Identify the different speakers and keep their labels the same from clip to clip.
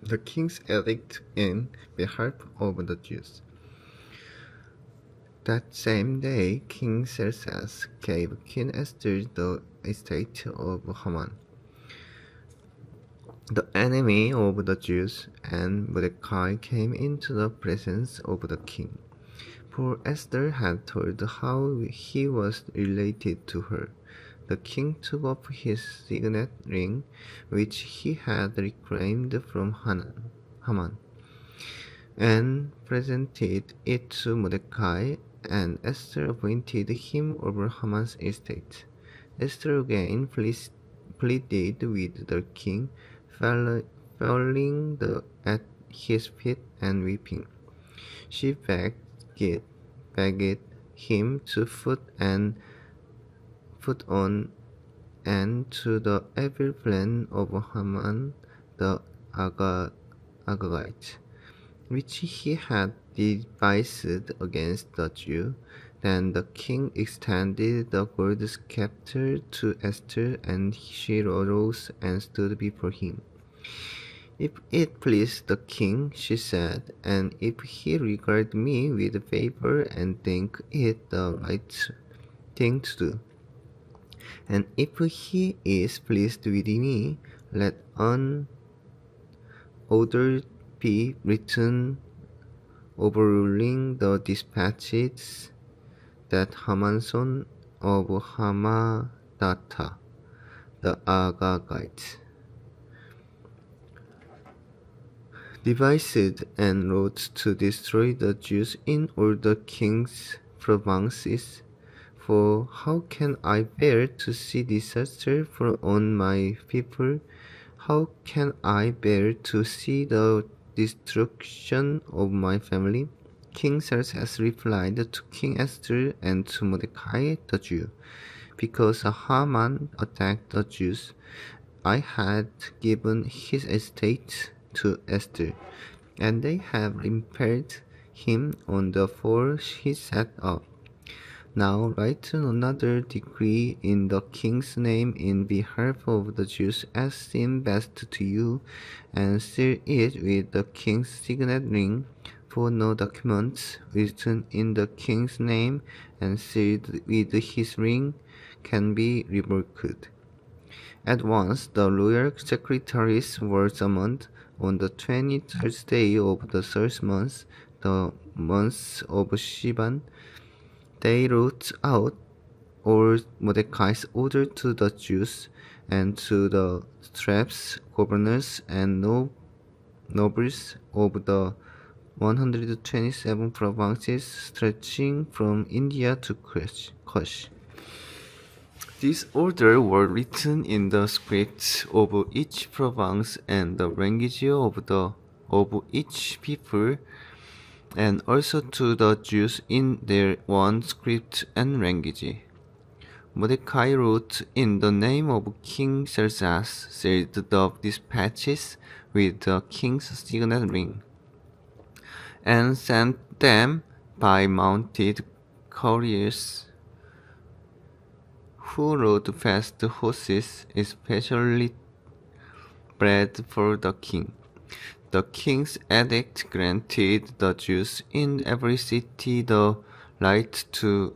Speaker 1: the king's edict in behalf of the Jews. That same day, King Xerxes gave Queen Esther the estate of Haman, the enemy of the Jews, and Mordecai came into the presence of the king. For Esther had told how he was related to her. The king took off his signet ring, which he had reclaimed from Haman, and presented it to Mordecai, and Esther appointed him over Haman's estate. Esther again pleaded with the king, falling at his feet and weeping. She begged him to put on end to the evil plan of Haman the Agagite, which he had devised against the Jew. Then the king extended the gold scepter to Esther, and she arose and stood before him. If it please the king, she said, and if he regard me with favor and think it the right thing to do, and if he is pleased with me, let an order be written overruling the dispatches that Haman son of Hamadatha, the Agagite, devised and wrote to destroy the Jews in all the king's provinces. For how can I bear to see disaster on my people? How can I bear to see the destruction of my family? King Xerxes replied to King Esther and to Mordecai the Jew, because Haman attacked the Jews, I had given his estate to Esther, and they have impelled him on the force he set up. Now write another decree in the king's name in behalf of the Jews as seems best to you, and seal it with the king's signet ring, for no document written in the king's name and sealed with his ring can be revoked. At once the royal secretaries were summoned. On the 23rd day of the third month, the month of Sivan, they wrote out all Mordecai's order to the Jews and to the satraps, governors, and nobles of the 127 provinces stretching from India to Kush. These orders were written in the script of each province and the language of each people, and also to the Jews in their own script and language. Mordecai wrote in the name of King Xerxes, sealed the dispatches with the king's signet ring, and sent them by mounted couriers who rode fast horses, especially bred for the king. The king's edict granted the Jews in every city the right to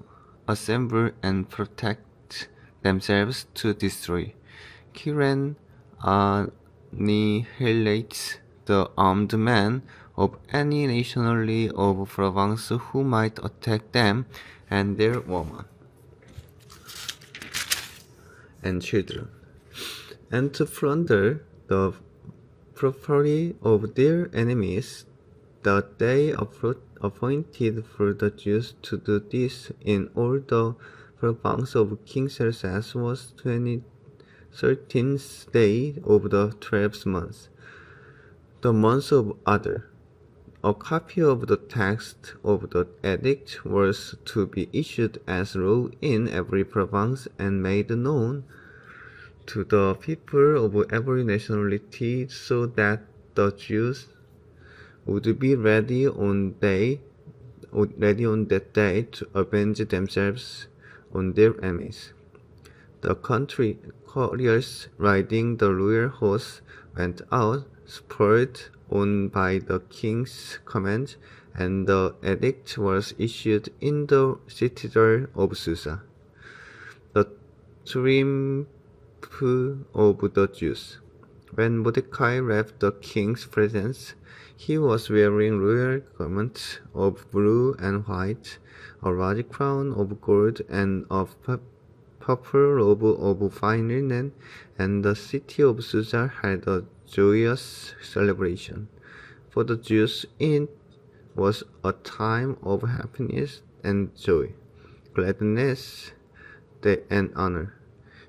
Speaker 1: assemble and protect themselves to destroy. Kiran annihilates the armed men of any nationality of province who might attack them and their women and children, and to plunder the property of their enemies. The day appointed for the Jews to do this in all the province of King Xerxes was 13th day of the 12th month, the month of Adar. A copy of the text of the edict was to be issued as law in every province and made known to the people of every nationality, so that the Jews would be ready on that day to avenge themselves on their enemies. The couriers riding the royal horse went out, spurred on by the king's command, and the edict was issued in the citadel of Susa. The triumph of the Jews. When Mordecai left the king's presence, he was wearing royal garments of blue and white, a large crown of gold, and a purple robe of fine linen, and the city of Susa had a joyous celebration. For the Jews it was a time of happiness and joy, gladness and honor.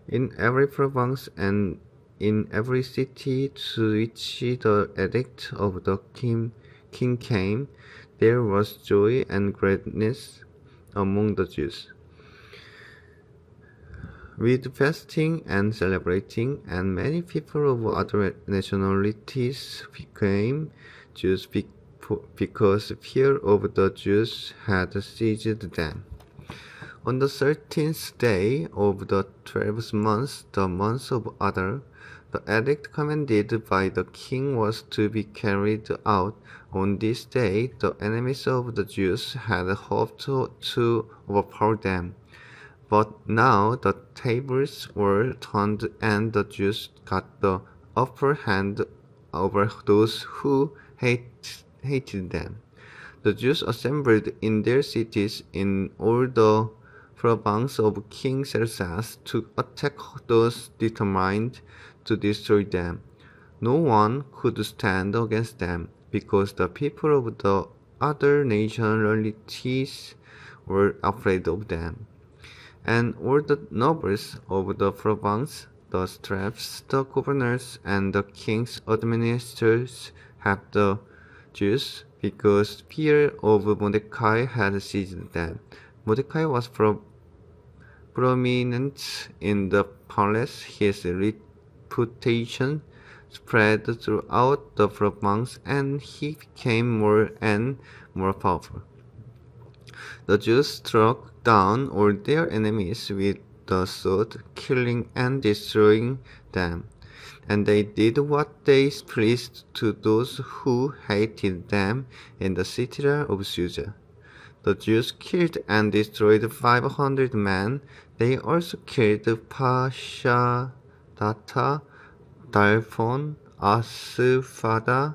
Speaker 1: In every province and in every city to which the edict of the king came, there was joy and gladness among the Jews. With fasting and celebrating, and many people of other nationalities became Jews because fear of the Jews had seized them. On the 13th day of the 12th month, the month of Adar, the edict commanded by the king was to be carried out. On this day, the enemies of the Jews had hoped to overpower them. But now the tables were turned and the Jews got the upper hand over those who hated them. The Jews assembled in their cities in all the province of King Xerxes to attack those determined to destroy them. No one could stand against them, because the people of the other nationalities were afraid of them. And all the nobles of the province, the satraps, the governors, and the king's administrators helped the Jews, because fear of Mordecai had seized them. Mordecai was prominent in the palace. His reputation spread throughout the province, and he became more and more powerful. The Jews struck down all their enemies with the sword, killing and destroying them. And they did what they pleased to those who hated them in the citadel of Susa. The Jews killed and destroyed 500 men. They also killed Pashadatta, Dalphon, Asphada,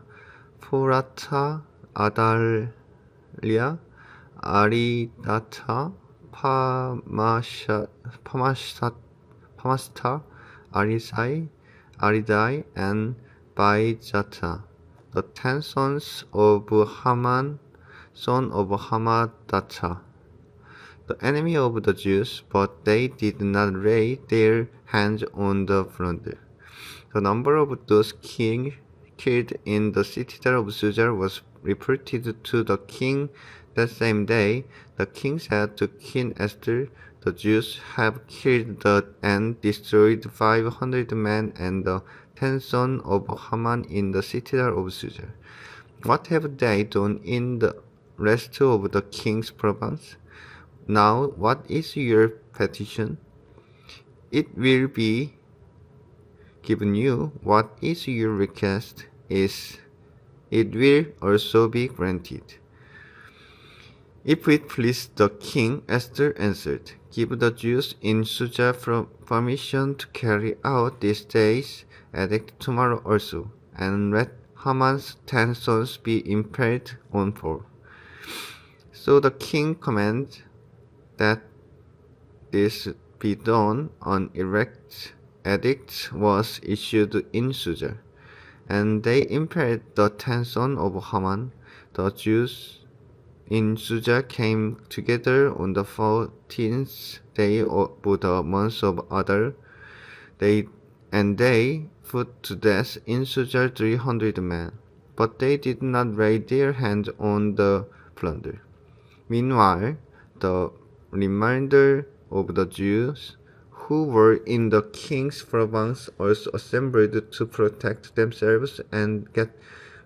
Speaker 1: Porata, Adalia, Aridata, Pamasta, Aridai, and Baijata, the 10 sons of Haman, son of Hamadatta, the enemy of the Jews, but they did not lay their hands on the plunder. The number of those killed in the citadel of Susa was reported to the king that same day. The king said to Queen Esther, "The Jews have killed and destroyed 500 men and the 10 sons of Haman in the citadel of Susa. What have they done in the rest of the king's province? Now, what is your petition? It will be given you. What is your request? It will also be granted." If it please the king, Esther answered, "Give the Jews in Susa permission to carry out this day's edict tomorrow also, and let Haman's 10 sons be impaled on pole." So the king commanded that this be done. An edict was issued in Susa, and they impaled the 10 sons of Haman. The Jews in Susa came together on the 14th day of the month of Adar. They put to death in Susa 300 men, but they did not lay their hands on the plunder. Meanwhile, the remainder of the Jews who were in the king's province also assembled to protect themselves and get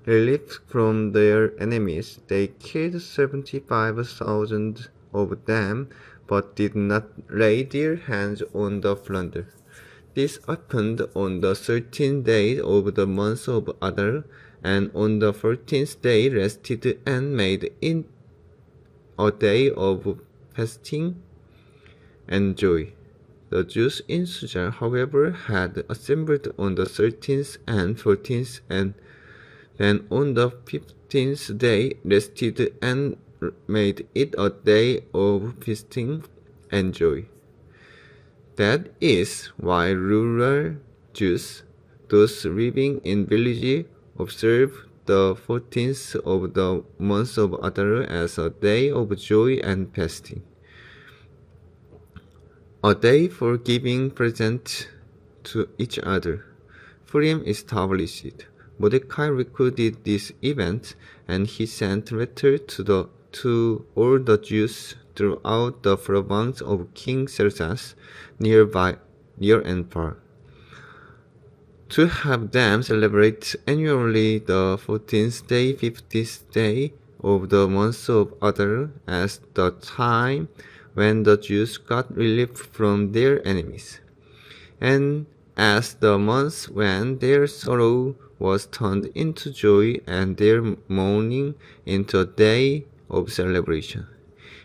Speaker 1: relief from their enemies. They killed 75,000 of them, but did not lay their hands on the plunder. This happened on the 13th day of the month of Adar, and on the 14th day rested and made it a day of fasting and joy. The Jews in Susa, however, had assembled on the 13th and 14th, and then on the 15th day rested and made it a day of feasting and joy. That is why rural Jews, those living in villages, observe the 14th of the month of Adar as a day of joy and fasting, a day for giving presents to each other. Purim established. Mordecai recorded this event, and he sent letters to all the Jews throughout the province of King Xerxes, near and far, to have them celebrate annually the 14th day, 50th day of the month of Adar as the time when the Jews got relief from their enemies, and as the month when their sorrow was turned into joy and their mourning into a day of celebration.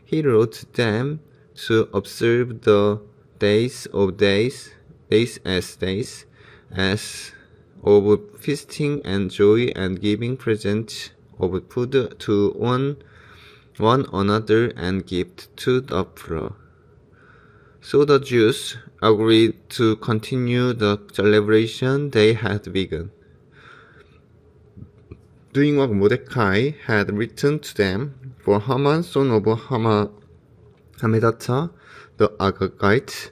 Speaker 1: He wrote them to observe the days as of feasting and joy and giving presents of food to one another and gift to the poor. So the Jews agreed to continue the celebration they had begun, doing what Mordecai had written to them. For Haman, son of Hammedatha, the Agagite,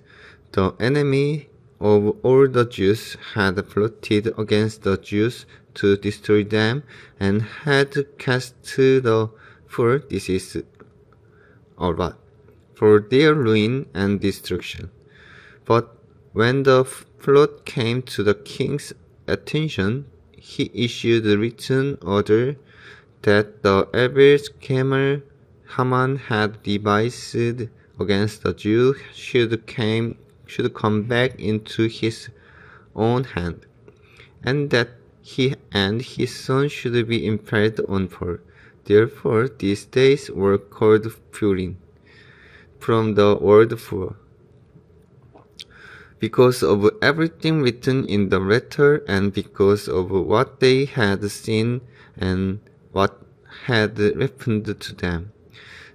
Speaker 1: the enemy of all the Jews, had plotted against the Jews to destroy them, and had cast the poor, this is Arbat, for their ruin and destruction. But when the plot came to the king's attention, he issued a written order that the evil schemer Haman had devised against the Jews should come back into his own hand, and that he and his son should be impaled on pole. Therefore, these days were called Purim, from the word for, because of everything written in the letter, and because of what they had seen and what had happened to them.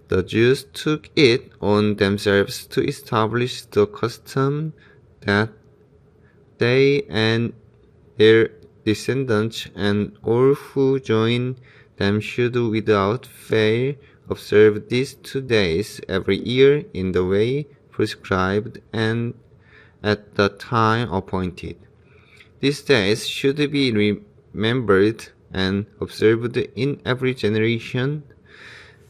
Speaker 1: The Jews took it on themselves to establish the custom that they and their descendants and all who join them should without fail observe these 2 days every year in the way prescribed and at the time appointed. These days should be remembered and observed in every generation,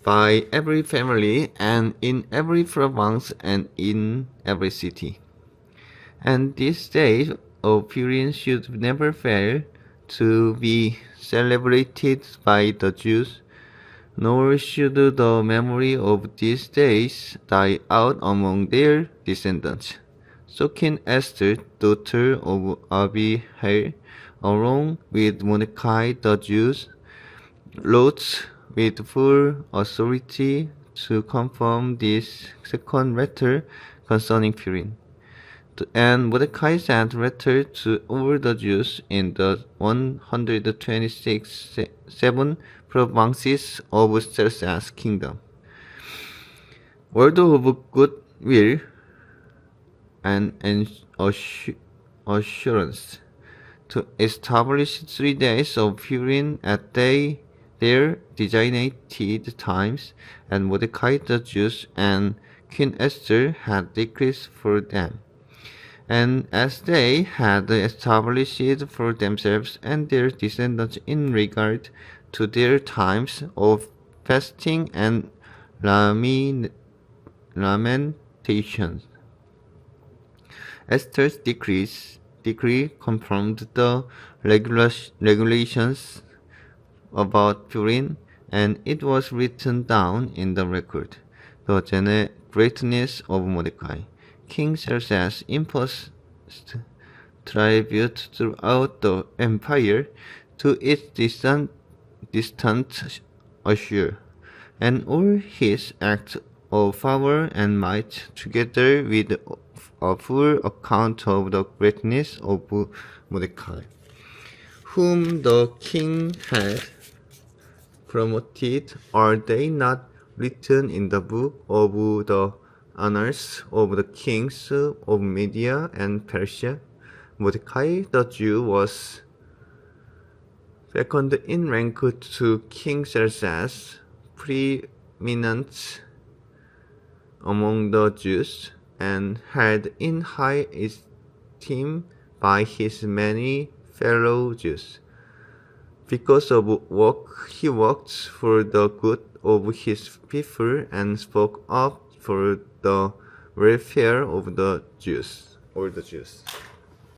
Speaker 1: by every family, and in every province, and in every city. And this day of Purim should never fail to be celebrated by the Jews, nor should the memory of these days die out among their descendants. So Queen Esther, daughter of Abihail, along with Mordecai the Jews, wrote with full authority to confirm this second letter concerning Purim. And Mordecai sent letter to all the Jews in the 126 provinces of Xerxes' kingdom. Word of goodwill and assurance to establish 3 days of Purim at their designated times, and Mordecai the Jews and Queen Esther had decreed for them. And as they had established for themselves and their descendants in regard to their times of fasting and lamentations, Esther's decree confirmed the regulations about Purim, and it was written down in the record. The greatness of Mordecai. King Xerxes imposed tribute throughout the empire to its distant Assur, and all his acts of power and might, together with a full account of the greatness of Mordecai, whom the king had promoted, are they not written in the book of the annals of the kings of Media and Persia? Mordecai the Jew was second in rank to King Xerxes, preeminent among the Jews, and held in high esteem by his many fellow Jews. Because of work, he worked for the good of his people and spoke up for the welfare of the Jews, all the Jews.